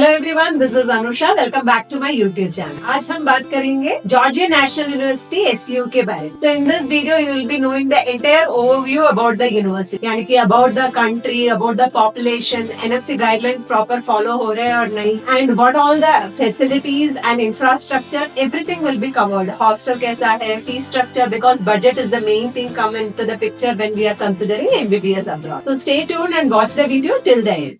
Hello everyone, this is Anusha. Welcome back to my YouTube channel. आज हम बात करेंगे जॉर्जिया नेशनल यूनिवर्सिटी एसयू के बारे में। तो in this video you will be knowing the entire overview about the university, यानी कि about the country, about the population, NFC guidelines proper follow हो रहे हैं और नहीं, and what all the facilities and infrastructure, everything will be covered. Hostel कैसा है, fee structure, because budget is the main thing come into the picture when we are considering MBBS abroad. So stay tuned and watch the video till the end.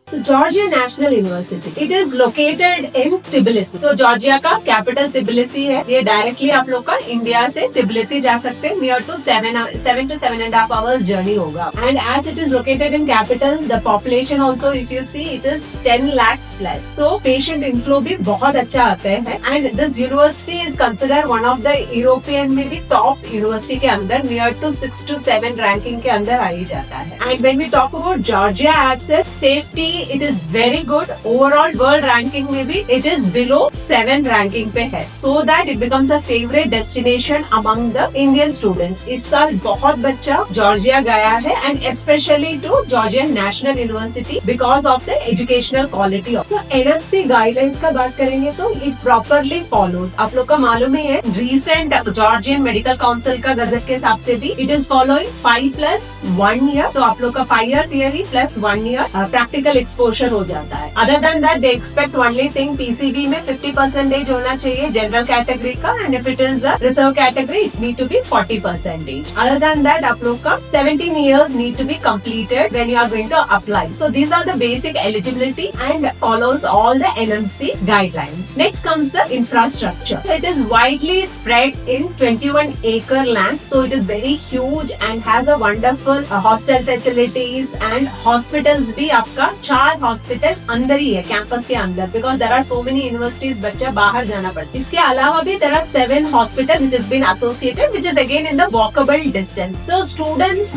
Georgia National university, it is located इन तिबिलिसी। तो Georgia का capital Tbilisi है। ये directly आप लोग का India से तिबिलिसी जा सकते हैं। Near to 7 to 7.5 hours journey होगा। And as it is located in capital, the population also if you see it is 10 lakhs plus. So patient inflow भी बहुत अच्छा आते हैं। And this university is consider one of the European में भी top university के अंदर, near to 6 to 7 ranking के अंदर आ ही जाता है। And when we talk about Georgia as such, safety it is very good. Overall world ranking में भी इट इज बिलो 7 रैंकिंग पे है, so that it becomes a favourite destination among the Indian students. इस साल बहुत बच्चा Georgia गया है, and specially to Georgia National University because of the educational quality. तो एनएफसी गाइडलाइंस का बात करेंगे तो इट प्रॉपरली फॉलोज। आप लोग का मालूम ही है, रिसेंट जॉर्जियन मेडिकल काउंसिल का गजट के हिसाब से भी इट इज फॉलोइंग 5+1 ईयर। तो आप लोग का 5 year theory plus 1 year practical exposure हो जाता है। Other than that they expect only thing, PCB में 50% होना चाहिए जनरल कैटेगरी का, and if it is reserve category it need to be 40%। Other than that आप लोग का 17 years need to be completed when you are going to apply. So these are the basic eligibility and follows all the NMC guidelines. Next comes the infrastructure. It is widely spread in 21 acre land, so it is very huge and has a wonderful hostel facilities and hospitals भी। आपका 4 hospital अंदर ही है campus के अंदर, because there are so many universities, बच्चा बाहर जाना पड़ता है। इसके अलावा भी there are 7 hospital which is been associated, which is again in the walkable distance. So students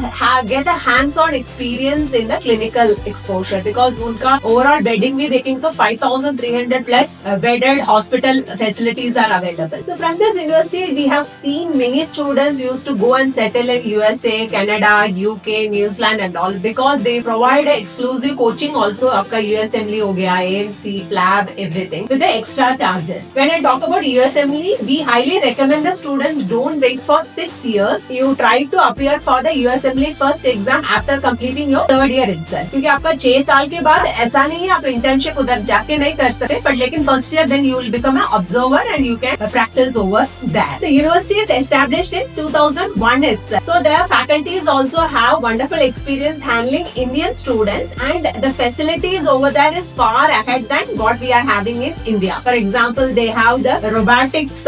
get a hands on experience in the clinical exposure, because उनका overall bedding भी देखेंगे तो 5300 plus bedded hospital facilities are available. So from this university we have seen many students used to go and settle in USA, Canada, UK, New Zealand and all, because they provide exclusive coaching also आपका USMLE हो गया, AMC, PLAB, everything with the extra charges. When I talk about USMLE, we highly recommend the students don't wait for 6 years. You try to appear for the USMLE first exam after completing your 3rd year itself. क्योंकि आपका 6 साल के बाद ऐसा नहीं है आप internship उधर जाके नहीं कर सकते, but लेकिन first year then you will become an observer and you can practice over that. The university is established in 2001 itself. So their faculties also have wonderful experience handling Indian students, and the facilities over there is far ahead than what we are having in India. For example, they have the robotics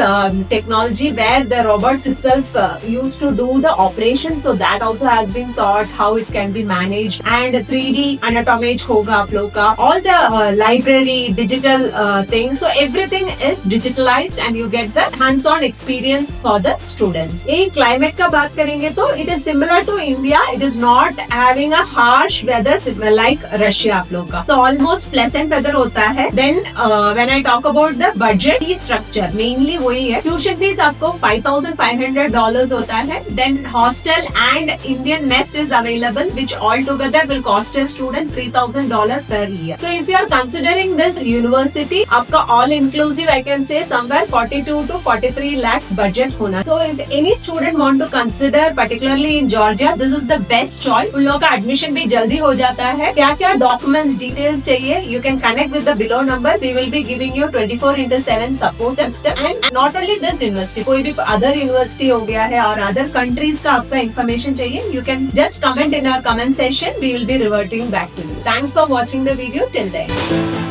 technology where the robots itself used to do the operation, so that also has been taught how it can be managed, and 3D anatomy hoga aap log ka, all the library digital things, so everything is digitalized and you get the hands-on experience for the students. In climate ka baat karenge to it is similar to India. It is not having a harsh weather like Russia आप लोग का, तो almost प्लेसेंट weather होता है। Then when I talk about the budget fee structure, mainly वही है। Tuition fees आपको $5,500 होता है। Then hostel and Indian mess is available, which all together will cost a student $3,000 per year. So if you are considering this university, आपका all inclusive I can say somewhere 42 to 43 lakhs budget होना। तो if any student want to consider particularly in Georgia, this is the best choice. उन लोगों का admission भी जल्दी हो जाता है। क्या क्या डॉक्यूमेंट्स डिटेल्स चाहिए, you can connect with the below number. We will be giving you 24/7 support system. And not only this university, कोई भी अदर यूनिवर्सिटी हो गया है और अदर कंट्रीज का आपका इन्फॉर्मेशन चाहिए, you can just comment in our comment session. We will be reverting back to you. Thanks for watching the video till then.